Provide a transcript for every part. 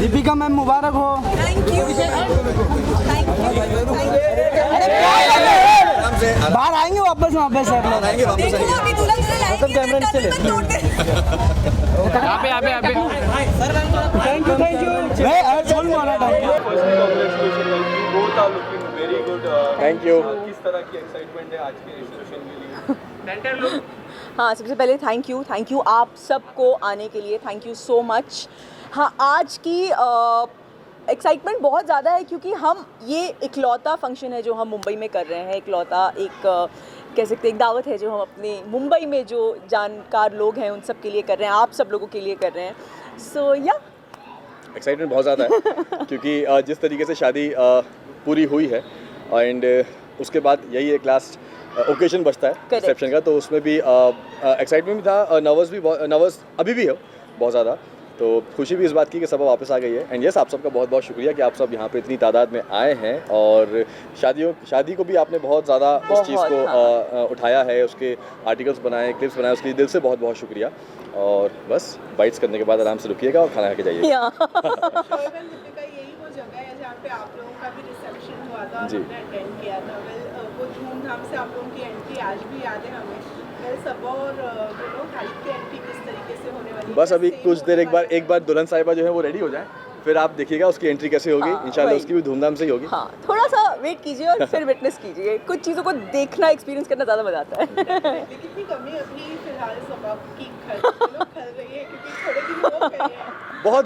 Deepika ma'am मुबारक हो। Thank you बाहर आएंगे वापस सब लोग। देखो अभी दुल्हन से लाएंगे कैमरा नीचे ले। यहाँ पे थैंक यू फुल मारा थैंक यू। Thank you. किस तरह की एक्साइटमेंट है आज के रिसेप्शन के लिए? हाँ, सबसे पहले थैंक यू आप सबको आने के लिए, थैंक यू सो मच। हाँ, आज की एक्साइटमेंट बहुत ज़्यादा है क्योंकि हम ये इकलौता फंक्शन है जो हम मुंबई में कर रहे हैं, इकलौता एक कह सकते हैं एक दावत है जो हम अपने मुंबई में जो जानकार लोग हैं उन सब के लिए कर रहे हैं, आप सब लोगों के लिए कर रहे हैं। सो या एक्साइटमेंट बहुत ज़्यादा है क्योंकि जिस तरीके से शादी पूरी हुई है एंड उसके बाद यही एक लास्ट ओकेजन बचता है रिसेप्शन का, तो उसमें भी एक्साइटमेंट भी था, नर्वस अभी भी है बहुत ज़्यादा। तो खुशी भी इस बात की कि सब वापस आ गई है एंड यस आप सबका बहुत बहुत शुक्रिया कि आप सब यहाँ पे इतनी तादाद में आए हैं और शादी को भी आपने बहुत ज़्यादा उस चीज़ को उठाया है, उसके आर्टिकल्स बनाए, क्लिप्स बनाए, उसके लिए दिल से बहुत बहुत शुक्रिया। और बस बाइट्स करने के बाद आराम से रुकिएगा और खाना खा के जाइए। जहाँ पे आप लोगों का भी रिसेप्शन हुआ था, हमने अटेंड किया था। वो धूमधाम से आप लोगों की एंट्री आज भी याद है हमें। सब और की एंट्री किस तरीके से होने वाली है? बस अभी कुछ देर एक बार दुल्हन साहिबा जो है वो रेडी हो जाए, फिर आप देखिएगा उसकी एंट्री कैसे होगी। इंशाल्लाह उसकी भी धूमधाम से ही होगी। हाँ, थोड़ा सा वेट कीजिए और फिर विटनेस कीजिए, कुछ चीज़ों को देखना, एक्सपीरियंस करना ज़्यादा मजा आता है। लेकिन इतनी कमी अभी फिलहाल सबा की खल रही है क्योंकि थोड़े दिन हो गए हैं। बहुत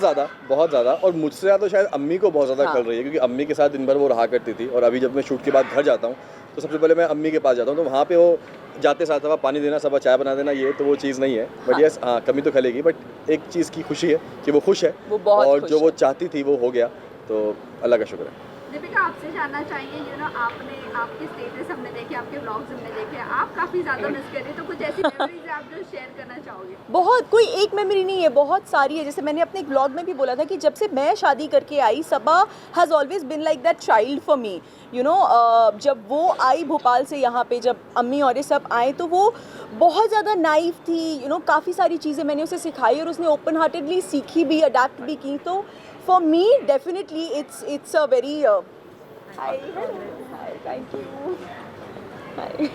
ज़्यादा और मुझसे ज़्यादा शायद अम्मी को बहुत ज़्यादा खल रही है क्योंकि अम्मी के साथ दिन भर वो रहा करती थी और अभी जब मैं शूट के बाद घर जाता हूँ तो सबसे पहले मैं अम्मी के पास जाता हूँ, तो वहाँ पे वो जाते साथ सबा पानी देना, सबा चाय बना देना, ये तो वो चीज़ नहीं है। बट यस हाँ, कमी तो खलेगी, बट एक चीज़ की खुशी है कि वो खुश है और जो वो चाहती थी वो हो गया, तो अल्लाह का शुक्र है। दीपिका, आपसे जानना चाहिए आपने आपके स्टेटस हमने देखे, आपके व्लॉग्स हमने देखे, आप काफ़ी ज़्यादा मिस कर रहे हैं, तो कुछ ऐसी मेमोरीज आप जो शेयर करना चाहोगे? बहुत, कोई एक मेमोरी नहीं है, बहुत सारी है। जैसे मैंने अपने एक व्लॉग में भी बोला था कि जब से मैं शादी करके आई, Saba has always been like that child for me, जब वो आई भोपाल से यहाँ पे, जब अम्मी और ये सब आए तो वो बहुत ज़्यादा नाइव थी, काफ़ी सारी चीज़ें मैंने उसे सिखाई और उसने ओपन हार्टेडली सीखी भी, अडेप्ट भी की। तो for me definitely it's a very hi thank you hi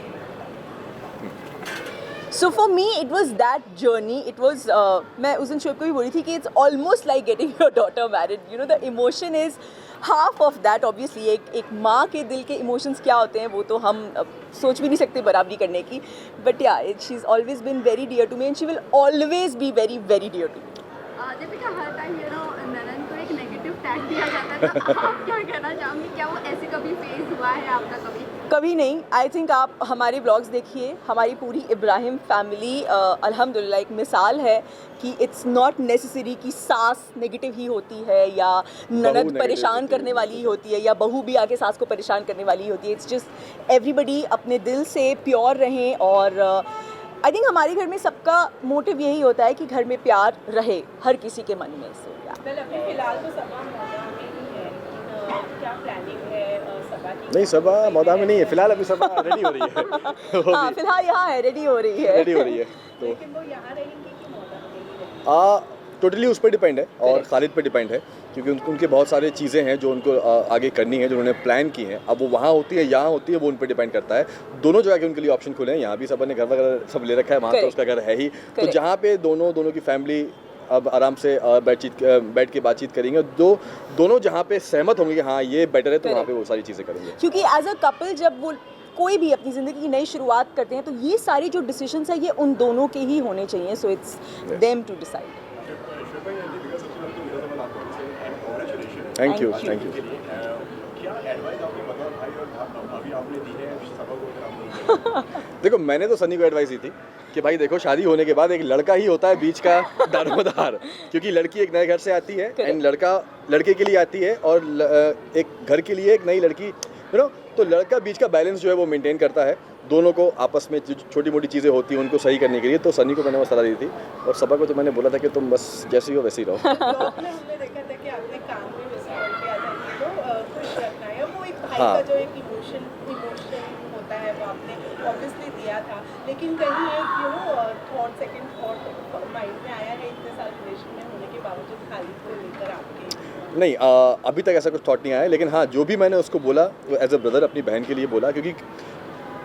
so for me it was that journey, it was मैं उस दिन शोएब को भी बोली थी कि it's almost like getting your daughter married, the emotion is half of that obviously। एक माँ के दिल के emotions क्या होते हैं वो तो हम सोच भी नहीं सकते बराबरी करने की, but yeah she's always been very dear to me and she will always be very very dear to me। Deepika, हर टाइम ननन को एक नेगेटिव टैग दिया जाता है, तो आप क्या कहना चाहोगे? क्या वो ऐसे कभी फेस हुआ है आपका? कभी नहीं। आई थिंक आप हमारे ब्लॉग्स देखिए, हमारी पूरी इब्राहिम फैमिली अल्हम्दुलिल्लाह एक मिसाल है कि इट्स नॉट नेसेसरी कि सास नेगेटिव ही होती है या ननद परेशान करने वाली ही होती है या बहू भी आके सास को परेशान करने वाली ही होती है। इट्स जस्ट एवरीबडी अपने दिल से प्योर रहें और आई थिंक हमारे घर में सबका मोटिव यही होता है कि घर में प्यार रहे हर किसी के मन में। सो अभी फिलहाल तो सबा मौदा में ही है, लेकिन क्या प्लानिंग है सबा की? नहीं, सबा मौदा में नहीं है फिलहाल, अभी सबा रेडी हो रही है। हाँ, फिलहाल यहाँ है, रेडी हो रही है। तो लेकिन वो यहाँ रहेंगे कि मौदा में ही रहेंगे? टोटली उस पर डिपेंड है और खालिद पर डिपेंड है क्योंकि उनके बहुत सारी चीज़ें हैं जो उनको आगे करनी है, जो उन्होंने प्लान की हैं। अब वो वहाँ होती है यहाँ होती है, वो उन पर डिपेंड करता है। दोनों जगह के उनके लिए ऑप्शन खुले हैं, यहाँ भी सब ने घर वगैरह सब ले रखा है, वहाँ तो उसका घर है ही, तो जहाँ पे दोनों की फैमिली अब आराम से बैठ के बातचीत करेंगे, दोनों जहाँ पे सहमत होंगे कि हाँ ये बेटर है, तो वहाँ पे वो सारी चीज़ें करेंगे। क्योंकि एज अ कपल जब वो कोई भी अपनी ज़िंदगी की नई शुरुआत करते हैं तो ये सारी जो डिसीजंस है ये उन दोनों के ही होने चाहिए। So it's them to decide. Thank you. देखो, मैंने तो सनी को एडवाइस दी थी कि भाई देखो, शादी होने के बाद एक लड़का ही होता है बीच का दारोमदार, क्योंकि लड़की एक नए घर से आती है एंड लड़का लड़के के लिए आती है और एक घर के लिए एक नई लड़की, तो लड़का बीच का बैलेंस जो है वो मेंटेन करता है। दोनों को आपस में छोटी मोटी चीज़ें होती हैं उनको सही करने के लिए, तो सनी को मैंने वो सलाह दी थी और सबा को तो मैंने बोला था कि तुम बस जैसी हो वैसी रहो। हमने देखा था कि आपने काम में वैसे करके आ जाती तो खुश रखना है, वो एक भाई का जो एक इमोशन होता है वो आपने ऑब्वियसली दिया था, लेकिन कहीं एक सेकंड थॉट माइंड में आया है इतने साल रिलेशन में होने के बावजूद खालिद को लेकर आपके? नहीं अभी तक ऐसा कुछ थॉट नहीं आया, लेकिन हाँ जो भी मैंने उसको बोला वो एज अ ब्रदर अपनी बहन के लिए बोला, क्योंकि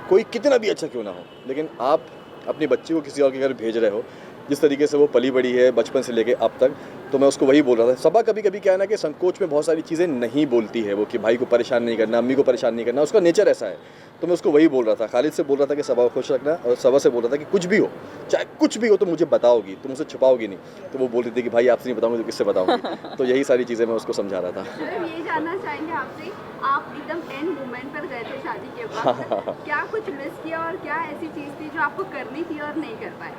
कोई कितना भी अच्छा क्यों ना हो, लेकिन आप अपनी बच्ची को किसी और के घर भेज रहे हो, जिस तरीके से वो पली बड़ी है बचपन से लेके अब तक, तो मैं उसको वही बोल रहा था। सबा कभी कभी क्या है ना कि संकोच में बहुत सारी चीज़ें नहीं बोलती है वो, कि भाई को परेशान नहीं करना, अम्मी को परेशान नहीं करना, उसका नेचर ऐसा है। तो मैं उसको वही बोल रहा था, खालिद से बोल रहा था कि सबा को खुश रखना, और सबा से बोल रहा था कि कुछ भी हो, चाहे कुछ भी हो तो मुझे बताओगी, तुम मुझसे छुपाओगी नहीं। तो वो बोल रही थी कि भाई आपसे नहीं बताऊंगी तो किससे बताऊंगी। तो यही सारी चीज़ें मैं उसको समझा रहा था। शोएब, ये जानना चाहेंगे आपसे, आप एकदम एंड मोमेंट पर गए थे शादी के बाद, क्या कुछ मिस किया और क्या ऐसी चीज़ थी जो आपको करनी थी और नहीं कर पाए?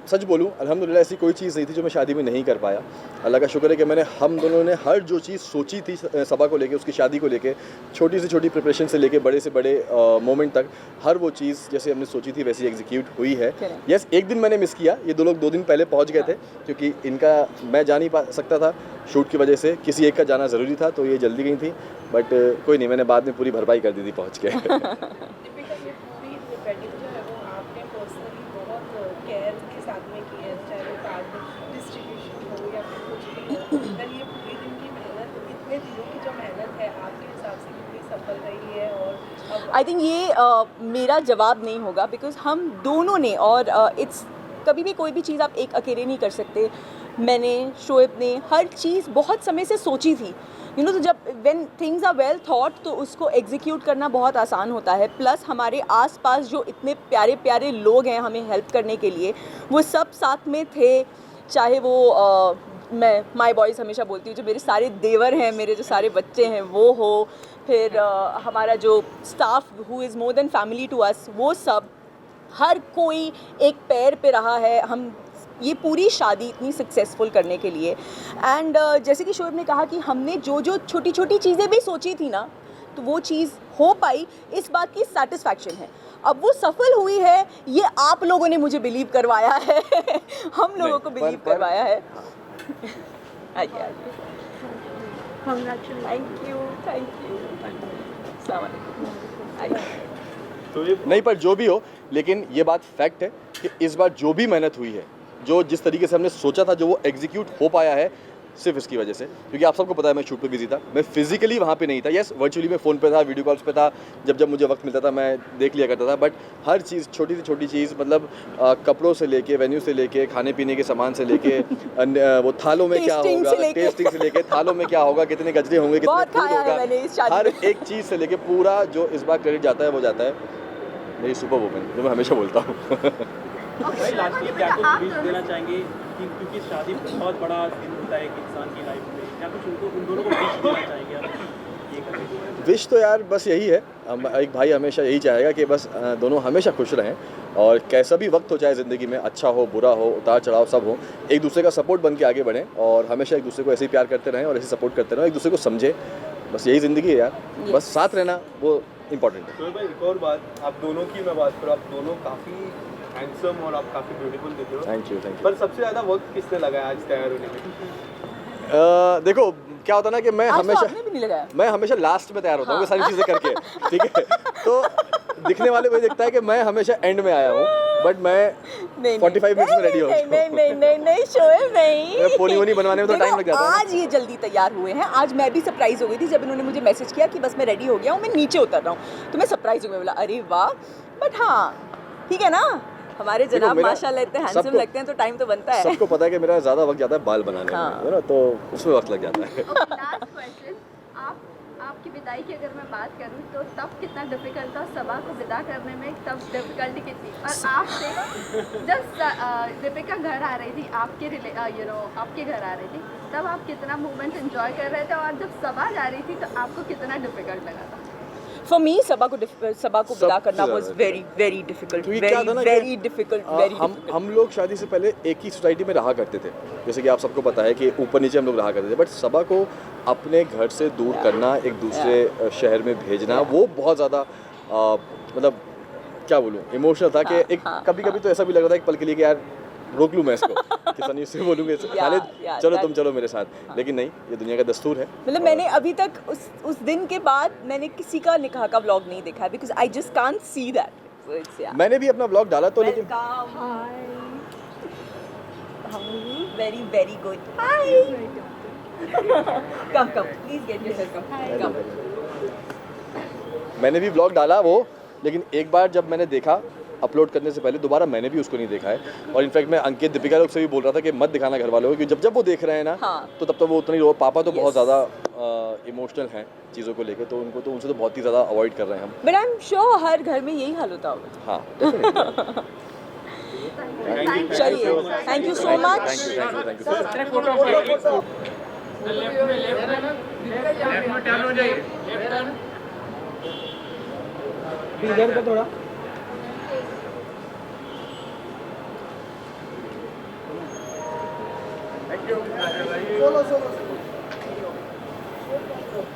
सच बोलूं अल्हम्दुलिल्लाह ऐसी कोई चीज़ नहीं थी जो मैं शादी में नहीं कर पाया। अल्लाह का शुक्र है कि मैंने हम दोनों ने हर जो चीज़ सोची थी सबा को लेके, उसकी शादी को लेके, छोटी से छोटी प्रिपरेशन से लेके बड़े से बड़े मोमेंट तक, हर वो चीज़ जैसे हमने सोची थी वैसी एग्जीक्यूट हुई है। यस, एक दिन मैंने मिस किया, ये दो लोग 2 दिन पहले पहुंच गए थे, क्योंकि इनका मैं जा नहीं पा सकता था शूट की वजह से, किसी एक का जाना ज़रूरी था, तो ये जल्दी गई थी। बट कोई नहीं, मैंने बाद में पूरी भरपाई कर दी थी पहुँच के। दीपिका, ये पूरी वेडिंग जो है वो आपने पर्सनली बहुत केयर के साथ में की है, चाहे वो कार्ड डिस्ट्रीब्यूशन हो या फिर कुछ भी हो। देन ये पूरी दिन की मेहनत, इतने दिनों की जो मेहनत है, आपके हिसाब से कितनी सफल रही है? और आई थिंक ये मेरा जवाब नहीं होगा, बिकॉज हम दोनों ने, और इट्स कभी भी कोई भी चीज़ आप एक अकेले नहीं कर सकते। मैंने, शोएब ने हर चीज़ बहुत समय से सोची थी, यू नो। तो जब when things are well thought तो उसको एग्जीक्यूट करना बहुत आसान होता है। प्लस हमारे आसपास जो इतने प्यारे प्यारे लोग हैं हमें हेल्प करने के लिए, वो सब साथ में थे। चाहे वो मैं माय बॉयज़ हमेशा बोलती हूँ, जो मेरे सारे देवर हैं, मेरे जो सारे बच्चे हैं वो हो, फिर हमारा जो staff who is more than family to us, वो सब, हर कोई एक पैर पे रहा है हम ये पूरी शादी इतनी सक्सेसफुल करने के लिए। एंड जैसे कि शोएब ने कहा कि हमने जो जो छोटी छोटी चीज़ें भी सोची थी ना, तो वो चीज़ हो पाई, इस बात की सेटिस्फैक्शन है। अब वो सफल हुई है, ये आप लोगों ने मुझे बिलीव करवाया है। हम लोगों को बिलीव करवाया है। Thank you. नहीं, पर जो भी हो, लेकिन ये बात फैक्ट है कि इस बार जो भी मेहनत हुई है, जो जिस तरीके से हमने सोचा था, जो वो एग्जीक्यूट हो पाया है, सिर्फ इसकी वजह से। क्योंकि आप सबको पता है मैं शूट पे बिजी था, मैं फिजिकली वहाँ पे नहीं था। यस, वर्चुअली मैं फ़ोन पे था, वीडियो कॉल्स पे था, जब मुझे वक्त मिलता था मैं देख लिया करता था। बट हर चीज़, छोटी से छोटी चीज़, मतलब कपड़ों से लेके, वेन्यू से लेके, खाने पीने के सामान से लेके, वो थालों में क्या होगा, टेस्टिंग से लेके, थालों में क्या होगा, कितने गजरे होंगे, कितने फूड होगा, हर एक चीज़ से लेके पूरा जो इस बार क्रेडिट जाता है वो जाता है मेरी सुपर वुमेन, जो मैं हमेशा बोलता हूँ। भाई लास्टली क्या कुछ विश देना चाहेंगे, क्योंकि शादी बहुत बड़ा दिन होता है एक इंसान की लाइफ में, क्या कुछ उनको, उन दोनों को विश देना चाहेंगे आप? ये करेंगे विश तो यार बस यही है, एक भाई हमेशा यही चाहेगा कि बस दोनों हमेशा खुश रहें, और कैसा भी वक्त हो, चाहे ज़िंदगी में अच्छा हो बुरा हो, उतार चढ़ाव सब हो, एक दूसरे का सपोर्ट बन के आगे बढ़ें, और हमेशा एक दूसरे को ऐसे ही प्यार करते रहें और ऐसे सपोर्ट करते रहें, एक दूसरे को समझें। बस यही ज़िंदगी है यार, बस साथ रहना वो इम्पोर्टेंट है। तो भाई एक और बात, आप दोनों की मैं बात करूँ, आप दोनों काफ़ी हैंडसम और आप काफ़ी ब्यूटीफुल दिख रहे हो। Thank you. पर सबसे ज़्यादा वक्त किसने लगाया आज तैयार होने में? देखो क्या होता है ना कि मैं हमेशा लास्ट में तैयार होता हूँ, सारी चीज़ें करके, ठीक है। तो दिखने वाले वही दिखता है कि मैं हमेशा एंड में आया हूँ, बट मैं 45 मिनट्स में रेडी हो गया। नहीं शोएब नहीं, पोनी बनवाने में तो टाइम लग जाता है। आज ये जल्दी तैयार हुए हैं। आज मैं भी सरप्राइज हो गई थी जब इन्होंने मुझे मैसेज किया कि बस मैं रेडी हो गया हूँ, मैं नीचे उतर रहा हूँ, तो मैं सरप्राइज हो गई, बोला अरे वाह। बट हाँ ठीक है ना, हमारे जनाब माशाल्लाह इतने हैंडसम लगते हैं, तो टाइम तो बनता है। सबको पता है कि मेरा ज़्यादा वक्त जाता है बाल बनाने में, है ना, तो उसमें वक्त लग जाता है। लास्ट क्वेश्चन, आपकी विदाई की अगर मैं बात करूं तो तब कितना डिफिकल्ट था, सबा को विदा करने में तब डिफिकल्टी कितनी, और आपसे जब दीपिका घर आ रही थी, आपके घर आ रही थी, तब आप कितना मूवमेंट एंजॉय कर रहे थे, और जब सबा जा रही थी तो आपको कितना डिफिकल्ट लगा था? फॉर मी सबा को विदा करना was very difficult, very difficult. हम लोग शादी से पहले एक ही सोसाइटी में रहा करते थे, जैसे कि आप सबको पता है कि ऊपर नीचे हम लोग रहा करते थे, बट सबा को अपने घर से दूर करना, एक दूसरे शहर में भेजना, वो बहुत ज़्यादा मतलब क्या बोलूँ, इमोशनल था। कि एक कभी तो ऐसा भी लग रहा था एक पल के लिए कि यार रोक लूँ मैं इसको, कि सनी से बोलूँगे खालिद चलो तुम चलो मेरे साथ, लेकिन नहीं, ये दुनिया का दस्तूर है। मतलब मैंने अभी तक उस दिन के बाद मैंने किसी का निकाह का व्लॉग नहीं देखा, because I just can't see that. मैंने भी अपना व्लॉग डाला तो, लेकिन very good, hi. Come please get yourself come मैंने भी ब्लॉग डाला वो, लेकिन एक बार जब मैंने देखा अपलोड करने से पहले दोबारा मैंने भी उसको नहीं देखा है। और इनफैक्ट मैं अंकित दीपिका लोग से भी बोल रहा था कि मत दिखाना घर वालों को, क्योंकि जब वो देख रहे हैं ना हाँ। तो तब तक वो उतना ही रो। पापा तो बहुत ज़्यादा इमोशनल हैं चीज़ों को लेकर, तो उनको तो उनसे तो बहुत ही ज़्यादा अवॉइड कर रहे हैं हम। बट आई एम श्योर हर घर में यही हाल होता होगा। हाँ चलिए, thank you so much. Thank you इधर का थोड़ा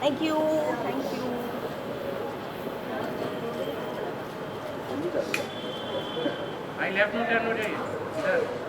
थैंक यू लेफ्ट में टर्न हो जाइए इधर।